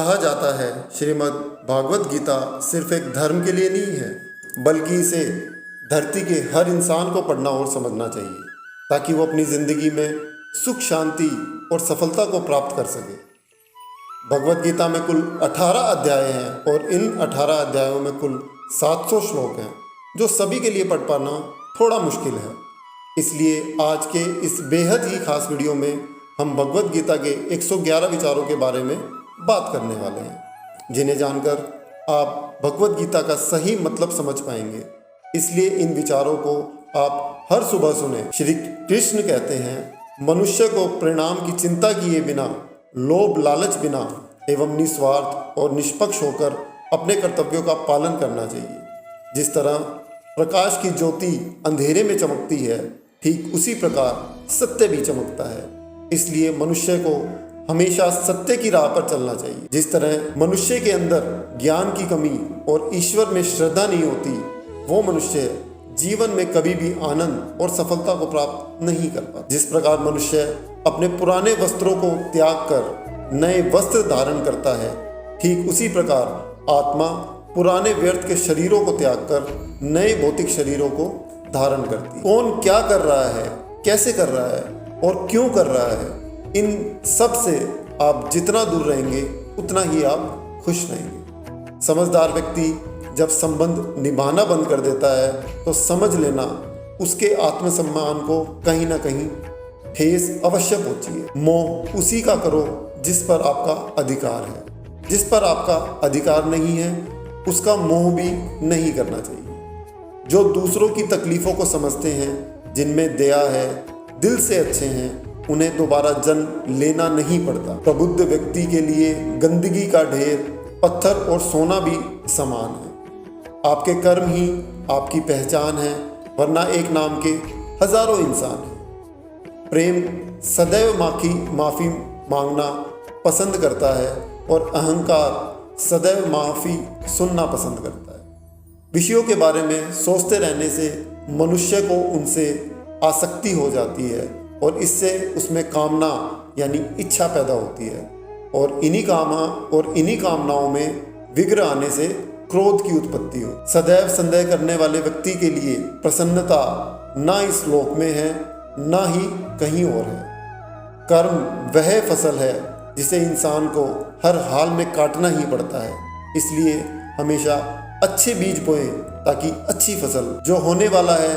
कहा जाता है श्रीमद् भागवत गीता सिर्फ एक धर्म के लिए नहीं है, बल्कि इसे धरती के हर इंसान को पढ़ना और समझना चाहिए ताकि वो अपनी ज़िंदगी में सुख, शांति और सफलता को प्राप्त कर सके। भगवत गीता में कुल 18 अध्याय हैं और इन 18 अध्यायों में कुल 700 श्लोक हैं, जो सभी के लिए पढ़ पाना थोड़ा मुश्किल है। इसलिए आज के इस बेहद ही खास वीडियो में हम भगवत गीता के 111 विचारों के बारे में बात करने वाले हैं, जिन्हें जानकर आप भगवत गीता का सही मतलब समझ पाएंगे। इसलिए इन विचारों को आप हर सुबह सुने। श्री कृष्ण कहते हैं, मनुष्य को परिणाम की चिंता किए बिना, लोभ लालच बिना एवं निस्वार्थ और निष्पक्ष होकर अपने कर्तव्यों का पालन करना चाहिए। जिस तरह प्रकाश की ज्योति अंधेरे में चमकती है, ठीक उसी प्रकार सत्य भी चमकता है। इसलिए मनुष्य को हमेशा सत्य की राह पर चलना चाहिए। जिस तरह मनुष्य के अंदर ज्ञान की कमी और ईश्वर में श्रद्धा नहीं होती, वो मनुष्य जीवन में कभी भी आनंद और सफलता को प्राप्त नहीं कर पाता। जिस प्रकार मनुष्य अपने पुराने वस्त्रों को त्याग कर नए वस्त्र धारण करता है, ठीक उसी प्रकार आत्मा पुराने व्यर्थ के शरीरों को त्याग कर नए भौतिक शरीरों को धारण करती है। कौन क्या कर रहा है, कैसे कर रहा है और क्यों कर रहा है, इन सब से आप जितना दूर रहेंगे उतना ही आप खुश रहेंगे। समझदार व्यक्ति जब संबंध निभाना बंद कर देता है तो समझ लेना उसके आत्मसम्मान को कहीं ना कहीं ठेस अवश्य पहुंची है। मोह उसी का करो जिस पर आपका अधिकार है। जिस पर आपका अधिकार नहीं है उसका मोह भी नहीं करना चाहिए। जो दूसरों की तकलीफ़ों को समझते हैं, जिनमें दया है, दिल से अच्छे हैं, उन्हें दोबारा जन्म लेना नहीं पड़ता। प्रबुद्ध व्यक्ति के लिए गंदगी का ढेर पत्थर और सोना भी समान है। आपके कर्म ही आपकी पहचान है, वरना एक नाम के हजारों इंसान हैं। प्रेम सदैव माफ़ी मांगना पसंद करता है और अहंकार सदैव माफ़ी सुनना पसंद करता है। विषयों के बारे में सोचते रहने से मनुष्य को उनसे आसक्ति हो जाती है और इससे उसमें कामना यानी इच्छा पैदा होती है और इन्हीं कामनाओं में विघ्न आने से क्रोध की उत्पत्ति हो। सदैव संदेह करने वाले व्यक्ति के लिए प्रसन्नता ना इस लोक में है, ना ही कहीं और है। कर्म वह फसल है जिसे इंसान को हर हाल में काटना ही पड़ता है। इसलिए हमेशा अच्छे बीज बोएं ताकि अच्छी फसल, जो होने वाला है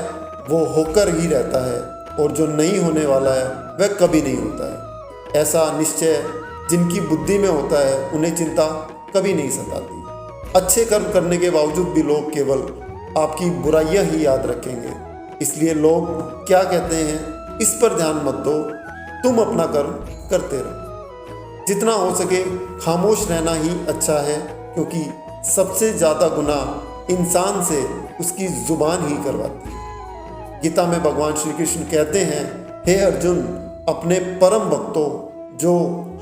वो होकर ही रहता है और जो नहीं होने वाला है वह कभी नहीं होता है। ऐसा निश्चय जिनकी बुद्धि में होता है उन्हें चिंता कभी नहीं सताती। अच्छे कर्म करने के बावजूद भी लोग केवल आपकी बुराइयां ही याद रखेंगे। इसलिए लोग क्या कहते हैं इस पर ध्यान मत दो, तुम अपना कर्म करते रहो। जितना हो सके खामोश रहना ही अच्छा है, क्योंकि सबसे ज़्यादा गुनाह इंसान से उसकी जुबान ही करवाती है। गीता में भगवान श्री कृष्ण कहते हैं, हे अर्जुन, अपने परम भक्तों जो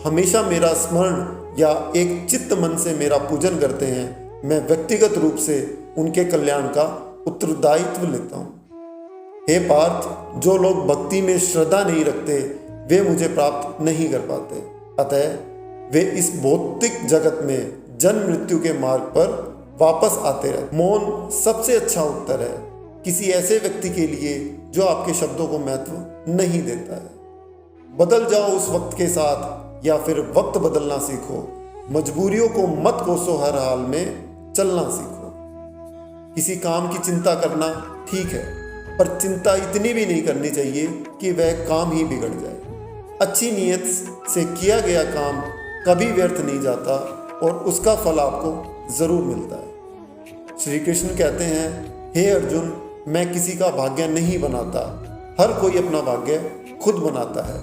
हमेशा मेरा स्मरण या एक चित्त मन से मेरा पूजन करते हैं, मैं व्यक्तिगत रूप से उनके कल्याण का उत्तरदायित्व लेता हूँ। हे पार्थ, जो लोग भक्ति में श्रद्धा नहीं रखते वे मुझे प्राप्त नहीं कर पाते। अतः वे इस भौतिक जगत में जन्म मृत्यु के मार्ग पर वापस आते रहते। मौन सबसे अच्छा उत्तर है किसी ऐसे व्यक्ति के लिए जो आपके शब्दों को महत्व नहीं देता है। बदल जाओ उस वक्त के साथ या फिर वक्त बदलना सीखो। मजबूरियों को मत कोसो, हर हाल में चलना सीखो। किसी काम की चिंता करना ठीक है, पर चिंता इतनी भी नहीं करनी चाहिए कि वह काम ही बिगड़ जाए। अच्छी नीयत से किया गया काम कभी व्यर्थ नहीं जाता और उसका फल आपको जरूर मिलता है। श्री कृष्ण कहते हैं, हे अर्जुन, मैं किसी का भाग्य नहीं बनाता, हर कोई अपना भाग्य खुद बनाता है।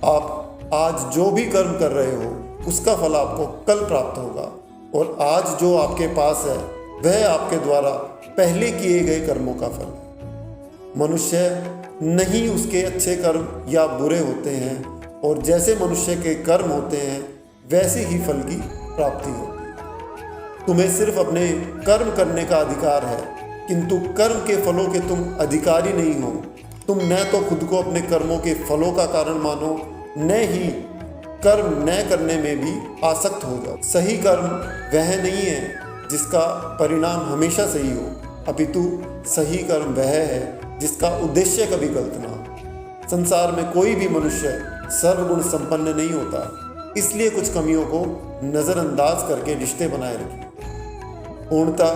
आप आज जो भी कर्म कर रहे हो उसका फल आपको कल प्राप्त होगा और आज जो आपके पास है वह आपके द्वारा पहले किए गए कर्मों का फल है। मनुष्य नहीं उसके अच्छे कर्म या बुरे होते हैं और जैसे मनुष्य के कर्म होते हैं वैसे ही फल की प्राप्ति होती है। तुम्हें सिर्फ अपने कर्म करने का अधिकार है, किंतु कर्म के फलों के तुम अधिकारी नहीं हो। तुम न तो खुद को अपने कर्मों के फलों का कारण मानो, न ही कर्म न करने में भी आसक्त हो जाओ। सही कर्म वह नहीं है जिसका परिणाम हमेशा सही हो, अपितु सही कर्म वह है जिसका उद्देश्य कभी गलत ना हो। संसार में कोई भी मनुष्य सर्वगुण संपन्न नहीं होता, इसलिए कुछ कमियों को नज़रअंदाज करके रिश्ते बनाए रखिए। पूर्णता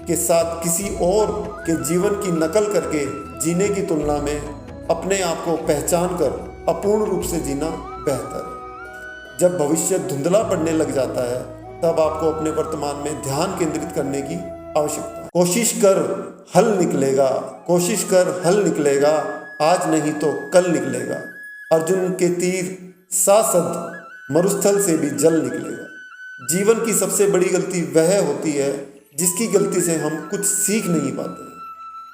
के साथ किसी और के जीवन की नकल करके जीने की तुलना में अपने आप को पहचान कर अपूर्ण रूप से जीना बेहतर है। जब भविष्य धुंधला पड़ने लग जाता है तब आपको अपने वर्तमान में ध्यान केंद्रित करने की आवश्यकता है। कोशिश कर हल निकलेगा, कोशिश कर हल निकलेगा, आज नहीं तो कल निकलेगा। अर्जुन के तीर सासद मरुस्थल से भी जल निकलेगा। जीवन की सबसे बड़ी गलती वह होती है जिसकी गलती से हम कुछ सीख नहीं पाते।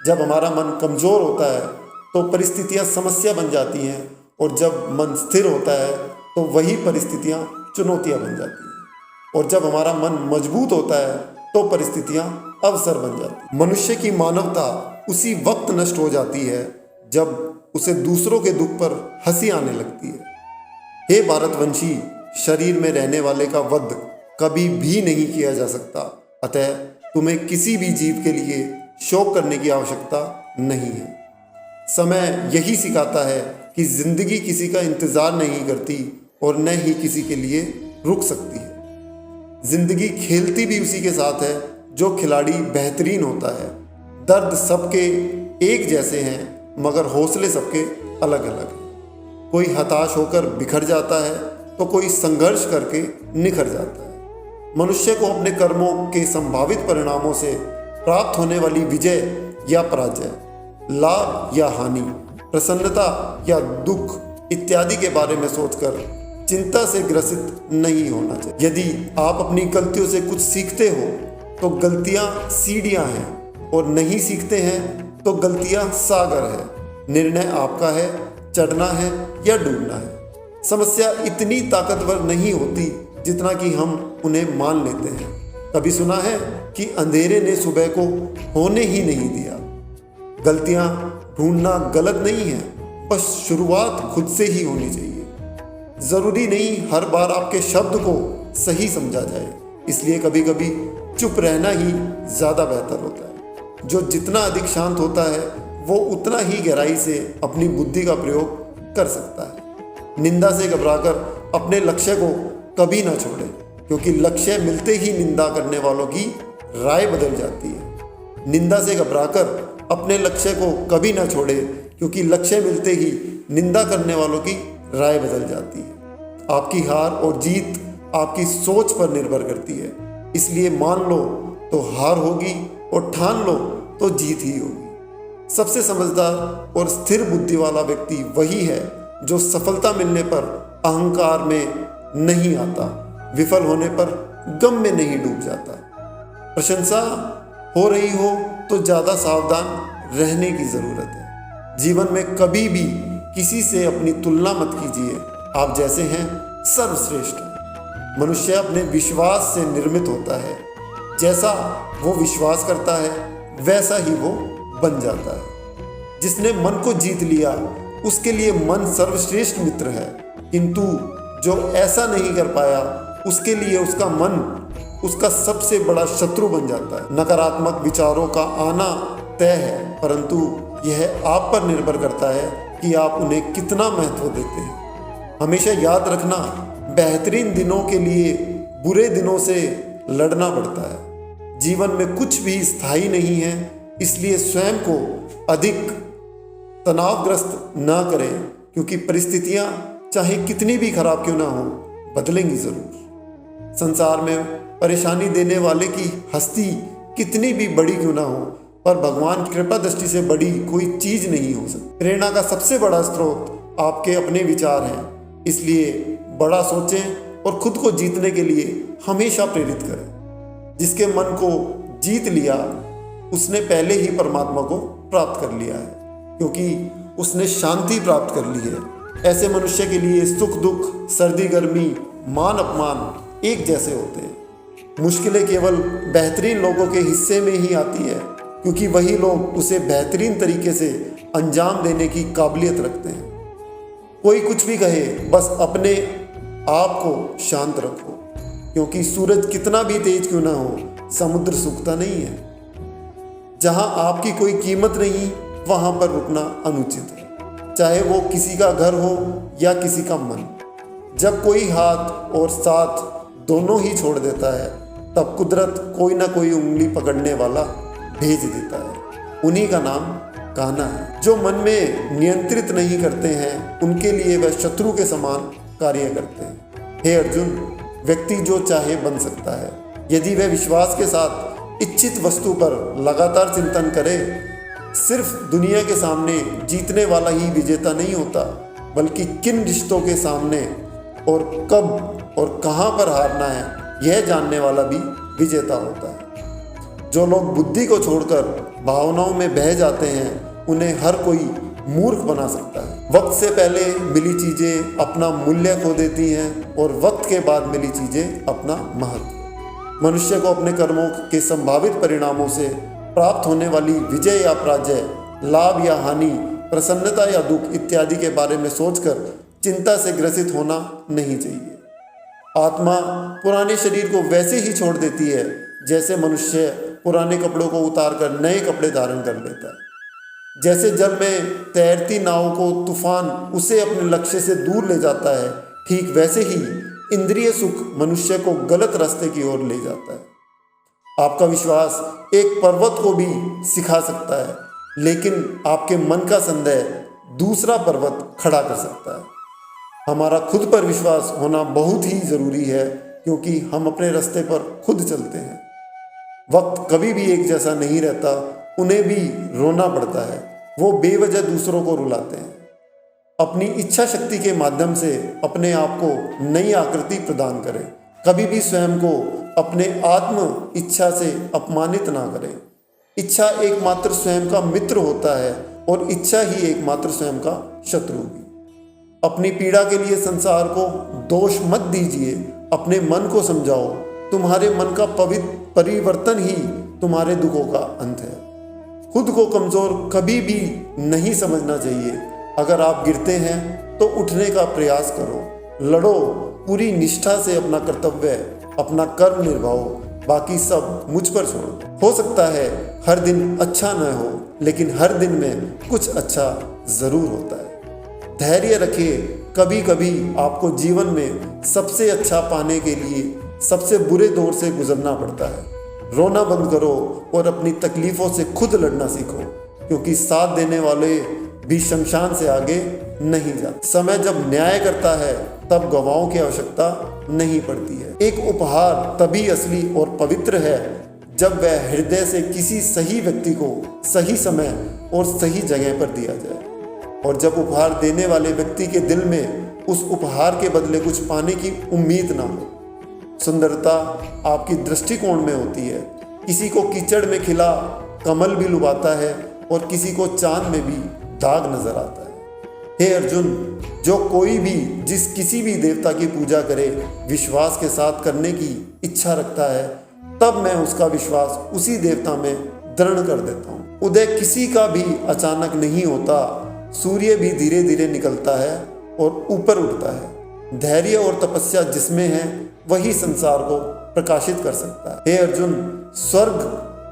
जब हमारा मन कमज़ोर होता है तो परिस्थितियाँ समस्या बन जाती हैं, और जब मन स्थिर होता है तो वही परिस्थितियाँ चुनौतियाँ बन जाती हैं, और जब हमारा मन मजबूत होता है तो परिस्थितियाँ अवसर बन जाती हैं। मनुष्य की मानवता उसी वक्त नष्ट हो जाती है जब उसे दूसरों के दुख पर हंसी आने लगती है। हे भारतवंशी, शरीर में रहने वाले का वध कभी भी नहीं किया जा सकता, अतः तुम्हें किसी भी जीव के लिए शोक करने की आवश्यकता नहीं है। समय यही सिखाता है कि जिंदगी किसी का इंतज़ार नहीं करती और न ही किसी के लिए रुक सकती है। जिंदगी खेलती भी उसी के साथ है जो खिलाड़ी बेहतरीन होता है। दर्द सबके एक जैसे हैं मगर हौसले सबके अलग अलग हैं। कोई हताश होकर बिखर जाता है तो कोई संघर्ष करके निखर जाता है। मनुष्य को अपने कर्मों के संभावित परिणामों से प्राप्त होने वाली विजय या पराजय, लाभ या हानि, प्रसन्नता या दुख इत्यादि के बारे में सोचकर चिंता से ग्रसित नहीं होना चाहिए। यदि आप अपनी गलतियों से कुछ सीखते हो तो गलतियां सीढ़ियां हैं, और नहीं सीखते हैं तो गलतियां सागर है। निर्णय आपका है, चढ़ना है या डूबना है। समस्या इतनी ताकतवर नहीं होती जितना कि हम उन्हें मान लेते हैं। कभी सुना है कि अंधेरे ने सुबह को होने ही नहीं दिया। गलतियां ढूंढना गलत नहीं है, बस शुरुआत खुद से ही होनी चाहिए। ज़रूरी नहीं हर बार आपके शब्द को सही समझा जाए, इसलिए कभी कभी चुप रहना ही ज़्यादा बेहतर होता है। जो जितना अधिक शांत होता है वो उतना ही गहराई से अपनी बुद्धि का प्रयोग कर सकता है। निंदा से घबराकर अपने लक्ष्य को कभी ना छोड़ें, क्योंकि लक्ष्य मिलते ही निंदा करने वालों की राय बदल जाती है। निंदा से घबराकर अपने लक्ष्य को कभी ना छोड़ें, क्योंकि लक्ष्य मिलते ही निंदा करने वालों की राय बदल जाती है। आपकी हार और जीत आपकी सोच पर निर्भर करती है, इसलिए मान लो तो हार होगी और ठान लो तो जीत ही होगी। सबसे समझदार और स्थिर बुद्धि वाला व्यक्ति वही है जो सफलता मिलने पर अहंकार में नहीं आता, विफल होने पर गम में नहीं डूब जाता। प्रशंसा हो रही हो तो ज़्यादा सावधान रहने की ज़रूरत है। जीवन में कभी भी किसी से अपनी तुलना मत कीजिए, आप जैसे हैं सर्वश्रेष्ठ हैं। मनुष्य अपने विश्वास से निर्मित होता है, जैसा वो विश्वास करता है वैसा ही वो बन जाता है। जिसने मन को जीत लिया उसके लिए मन सर्वश्रेष्ठ मित्र है, किंतु जो ऐसा नहीं कर पाया उसके लिए उसका मन उसका सबसे बड़ा शत्रु बन जाता है। नकारात्मक विचारों का आना तय है, परंतु यह आप पर निर्भर करता है कि आप उन्हें कितना महत्व देते हैं। हमेशा याद रखना, बेहतरीन दिनों के लिए बुरे दिनों से लड़ना पड़ता है। जीवन में कुछ भी स्थायी नहीं है, इसलिए स्वयं को अधिक तनावग्रस्त ना करें, क्योंकि परिस्थितियां चाहे कितनी भी खराब क्यों ना हो बदलेंगी ज़रूर। संसार में परेशानी देने वाले की हस्ती कितनी भी बड़ी क्यों ना हो, पर भगवान की कृपा दृष्टि से बड़ी कोई चीज़ नहीं हो सकती। प्रेरणा का सबसे बड़ा स्रोत आपके अपने विचार हैं, इसलिए बड़ा सोचें और खुद को जीतने के लिए हमेशा प्रेरित करें। जिसके मन को जीत लिया उसने पहले ही परमात्मा को प्राप्त कर लिया है, क्योंकि उसने शांति प्राप्त कर ली है। ऐसे मनुष्य के लिए सुख दुख, सर्दी गर्मी, मान अपमान एक जैसे होते हैं। मुश्किलें केवल बेहतरीन लोगों के हिस्से में ही आती है, क्योंकि वही लोग उसे बेहतरीन तरीके से अंजाम देने की काबिलियत रखते हैं। कोई कुछ भी कहे, बस अपने आप को शांत रखो, क्योंकि सूरज कितना भी तेज क्यों ना हो, समुद्र सूखता नहीं है। जहाँ आपकी कोई कीमत नहीं, वहाँ पर रुकना अनुचित है, चाहे वो किसी का घर हो या किसी का मन। जब कोई हाथ और साथ दोनों ही छोड़ देता है, तब कुदरत कोई ना कोई उंगली पकड़ने वाला भेज देता है। उन्हीं का नाम कान्हा है। जो मन में नियंत्रित नहीं करते हैं, उनके लिए वह शत्रु के समान कार्य करते हैं। हे अर्जुन, व्यक्ति जो चाहे बन सकता है, यदि वह विश्वास के साथ इच्छित वस्तु पर लगातार चिंतन करे। सिर्फ दुनिया के सामने जीतने वाला ही विजेता नहीं होता, बल्कि किन रिश्तों के सामने और कब और कहाँ पर हारना है, यह जानने वाला भी विजेता होता है। जो लोग बुद्धि को छोड़कर भावनाओं में बह जाते हैं, उन्हें हर कोई मूर्ख बना सकता है। वक्त से पहले मिली चीज़ें अपना मूल्य खो देती हैं और वक्त के बाद मिली चीज़ें अपना महत्व। मनुष्य को अपने कर्मों के संभावित परिणामों से प्राप्त होने वाली विजय या पराजय, लाभ या हानि, प्रसन्नता या दुख इत्यादि के बारे में सोचकर चिंता से ग्रसित होना नहीं चाहिए। आत्मा पुराने शरीर को वैसे ही छोड़ देती है जैसे मनुष्य पुराने कपड़ों को उतारकर नए कपड़े धारण कर लेता है। जैसे जल में तैरती नाव को तूफान उसे अपने लक्ष्य से दूर ले जाता है, ठीक वैसे ही इंद्रिय सुख मनुष्य को गलत रास्ते की ओर ले जाता है। आपका विश्वास एक पर्वत को भी सिखा सकता है, लेकिन आपके मन का संदेह दूसरा पर्वत खड़ा कर सकता है। हमारा खुद पर विश्वास होना बहुत ही ज़रूरी है, क्योंकि हम अपने रास्ते पर खुद चलते हैं। वक्त कभी भी एक जैसा नहीं रहता, उन्हें भी रोना पड़ता है। वो बेवजह दूसरों को रुलाते हैं। अपनी इच्छा शक्ति के माध्यम से अपने आप को नई आकृति प्रदान करें। कभी भी स्वयं को अपने आत्म इच्छा से अपमानित ना करें। इच्छा एकमात्र स्वयं का मित्र होता है और इच्छा ही एकमात्र स्वयं का शत्रु भी। अपनी पीड़ा के लिए संसार को दोष मत दीजिए, अपने मन को समझाओ। तुम्हारे मन का परिवर्तन ही तुम्हारे दुखों का अंत है। खुद को कमज़ोर कभी भी नहीं समझना चाहिए। अगर आप गिरते हैं तो उठने का प्रयास करो, लड़ो, पूरी निष्ठा से अपना कर्तव्य, अपना कर्म निभाओ, बाकी सब मुझ पर छोड़ो। हो सकता है हर दिन अच्छा न हो, लेकिन हर दिन में कुछ अच्छा ज़रूर होता है। धैर्य रखिए। कभी कभी आपको जीवन में सबसे अच्छा पाने के लिए सबसे बुरे दौर से गुजरना पड़ता है। रोना बंद करो और अपनी तकलीफ़ों से खुद लड़ना सीखो, क्योंकि साथ देने वाले भी शमशान से आगे नहीं जाते। समय जब न्याय करता है, तब गवाहों की आवश्यकता नहीं पड़ती है। एक उपहार तभी असली और पवित्र है जब वह हृदय से किसी सही व्यक्ति को सही समय और सही जगह पर दिया जाए, और जब उपहार देने वाले व्यक्ति के दिल में उस उपहार के बदले कुछ पाने की उम्मीद ना हो। सुंदरता आपकी दृष्टिकोण में होती है। किसी को कीचड़ में खिला कमल भी लुभाता है और किसी को चांद में भी दाग नजर आता है। हे अर्जुन, जो कोई भी जिस किसी भी देवता की पूजा करे, विश्वास के साथ करने की इच्छा रखता है, तब मैं उसका विश्वास उसी देवता में दृढ़ कर देता हूँ। उदय किसी का भी अचानक नहीं होता। सूर्य भी धीरे धीरे निकलता है और ऊपर उठता है। धैर्य और तपस्या जिसमें है, वही संसार को प्रकाशित कर सकता है। हे अर्जुन, स्वर्ग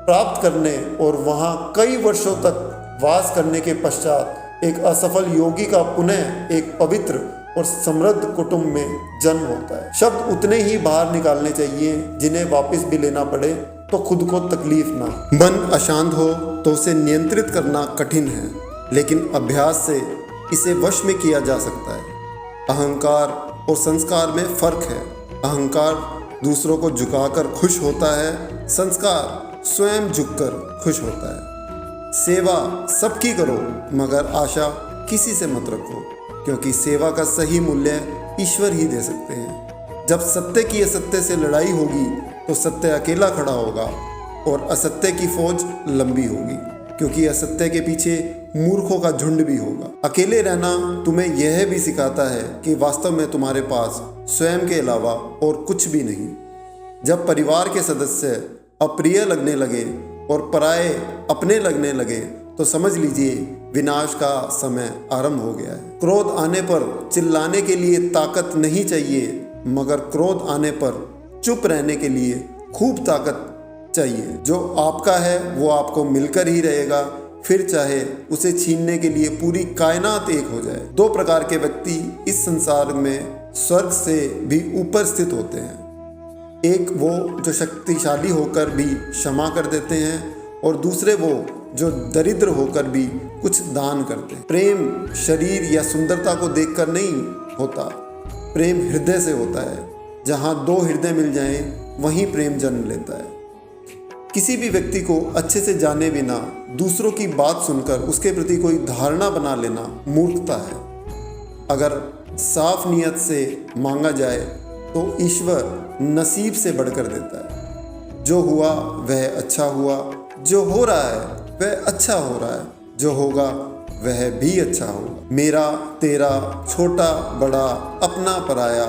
प्राप्त करने और वहाँ कई वर्षों तक वास करने के पश्चात एक असफल योगी का पुनः एक पवित्र और समृद्ध कुटुंब में जन्म होता है। शब्द उतने ही बाहर निकालने चाहिए जिन्हें वापस भी लेना पड़े तो खुद को तकलीफ ना। मन अशांत हो तो उसे नियंत्रित करना कठिन है, लेकिन अभ्यास से इसे वश में किया जा सकता है। अहंकार और संस्कार में फर्क है। अहंकार दूसरों को झुकाकर खुश होता है, संस्कार स्वयं झुककर खुश होता है। सेवा सबकी करो, मगर आशा किसी से मत रखो, क्योंकि सेवा का सही मूल्य ईश्वर ही दे सकते हैं। जब सत्य की असत्य से लड़ाई होगी तो सत्य अकेला खड़ा होगा और असत्य की फौज लंबी होगी, क्योंकि असत्य के पीछे मूर्खों का झुंड भी होगा। अकेले रहना तुम्हें यह भी सिखाता है कि वास्तव में तुम्हारे पास स्वयं के अलावा और कुछ भी नहीं। जब परिवार के सदस्य अप्रिय लगने लगे और पराये अपने लगने लगे तो समझ लीजिए विनाश का समय आरंभ हो गया है। क्रोध आने पर चिल्लाने के लिए ताकत नहीं चाहिए, मगर क्रोध आने पर चुप रहने के लिए खूब ताकत चाहिए। जो आपका है वो आपको मिलकर ही रहेगा, फिर चाहे उसे छीनने के लिए पूरी कायनात एक हो जाए। दो प्रकार के व्यक्ति इस संसार में स्वर्ग से भी ऊपर स्थित होते हैं। एक वो जो शक्तिशाली होकर भी क्षमा कर देते हैं, और दूसरे वो जो दरिद्र होकर भी कुछ दान करते हैं। प्रेम शरीर या सुंदरता को देखकर नहीं होता, प्रेम हृदय से होता है। जहाँ दो हृदय मिल जाएं, वहीं प्रेम जन्म लेता है। किसी भी व्यक्ति को अच्छे से जाने बिना दूसरों की बात सुनकर उसके प्रति कोई धारणा बना लेना मूर्खता है। अगर साफ नियत से मांगा जाए तो ईश्वर नसीब से बढ़कर देता है। जो हुआ वह अच्छा हुआ, जो हो रहा है वह अच्छा हो रहा है, जो होगा वह भी अच्छा होगा। मेरा तेरा, छोटा बड़ा, अपना पराया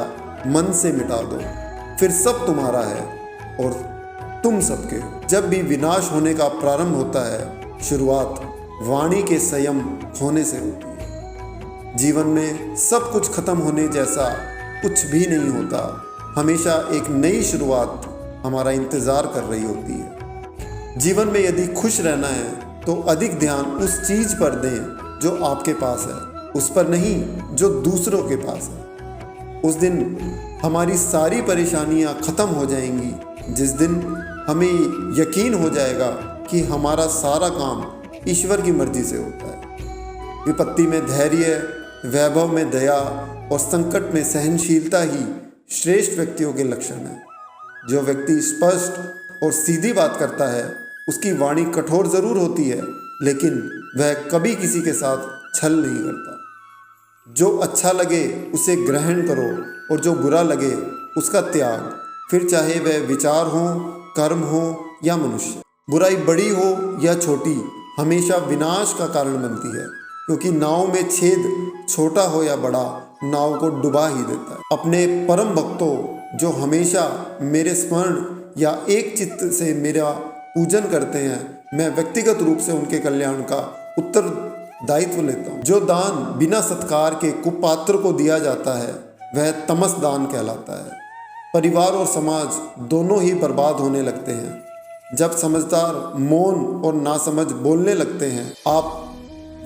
मन से मिटा दो, फिर सब तुम्हारा है और तुम सबके हो। जब भी विनाश होने का प्रारंभ होता है, शुरुआत वाणी के संयम होने से होती है। जीवन में सब कुछ खत्म होने जैसा कुछ भी नहीं होता। हमेशा एक नई शुरुआत हमारा इंतज़ार कर रही होती है। जीवन में यदि खुश रहना है तो अधिक ध्यान उस चीज़ पर दें जो आपके पास है, उस पर नहीं जो दूसरों के पास है। उस दिन हमारी सारी परेशानियां खत्म हो जाएंगी, जिस दिन हमें यकीन हो जाएगा कि हमारा सारा काम ईश्वर की मर्जी से होता है। विपत्ति में धैर्य, वैभव में दया और संकट में सहनशीलता ही श्रेष्ठ व्यक्तियों के लक्षण हैं। जो व्यक्ति स्पष्ट और सीधी बात करता है, उसकी वाणी कठोर जरूर होती है, लेकिन वह कभी किसी के साथ छल नहीं करता। जो अच्छा लगे उसे ग्रहण करो और जो बुरा लगे उसका त्याग, फिर चाहे वह विचार हो, कर्म हो या मनुष्य। बुराई बड़ी हो या छोटी हमेशा विनाश का कारण बनती है, क्योंकि नाव में छेद छोटा हो या बड़ा नाव को डुबा ही देता है। अपने परम भक्तों जो हमेशा मेरे स्मरण या एक चित्त से मेरा पूजन करते हैं, मैं व्यक्तिगत रूप से उनके कल्याण का उत्तरदायित्व लेता हूँ। जो दान बिना सत्कार के कुपात्र को दिया जाता है वह तमस दान कहलाता है। परिवार और समाज दोनों ही बर्बाद होने लगते हैं जब समझदार मौन और नासमझ बोलने लगते हैं। आप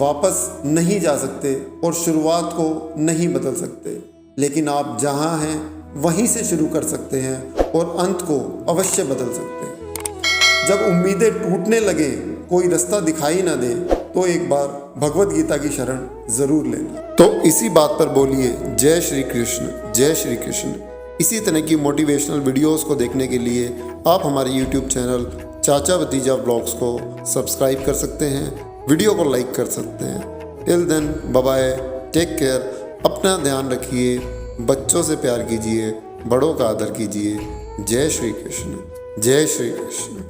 वापस नहीं जा सकते और शुरुआत को नहीं बदल सकते, लेकिन आप जहाँ हैं वहीं से शुरू कर सकते हैं और अंत को अवश्य बदल सकते हैं। जब उम्मीदें टूटने लगे, कोई रास्ता दिखाई ना दे, तो एक बार भगवत गीता की शरण जरूर लेना। तो इसी बात पर बोलिए जय श्री कृष्ण, जय श्री कृष्ण। इसी तरह की मोटिवेशनल वीडियोस को देखने के लिए आप हमारे YouTube चैनल चाचा भतीजा व्लॉग्स को सब्सक्राइब कर सकते हैं, वीडियो को लाइक कर सकते हैं। Till then bye bye, take care, अपना ध्यान रखिए, बच्चों से प्यार कीजिए, बड़ों का आदर कीजिए। जय श्री कृष्ण, जय श्री कृष्ण।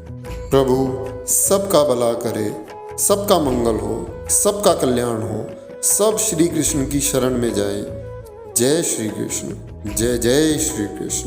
प्रभु सबका भला करे, सबका मंगल हो, सबका कल्याण हो, सब श्री कृष्ण की शरण में जाएं। जय श्री कृष्ण, जय जय श्री कृष्ण।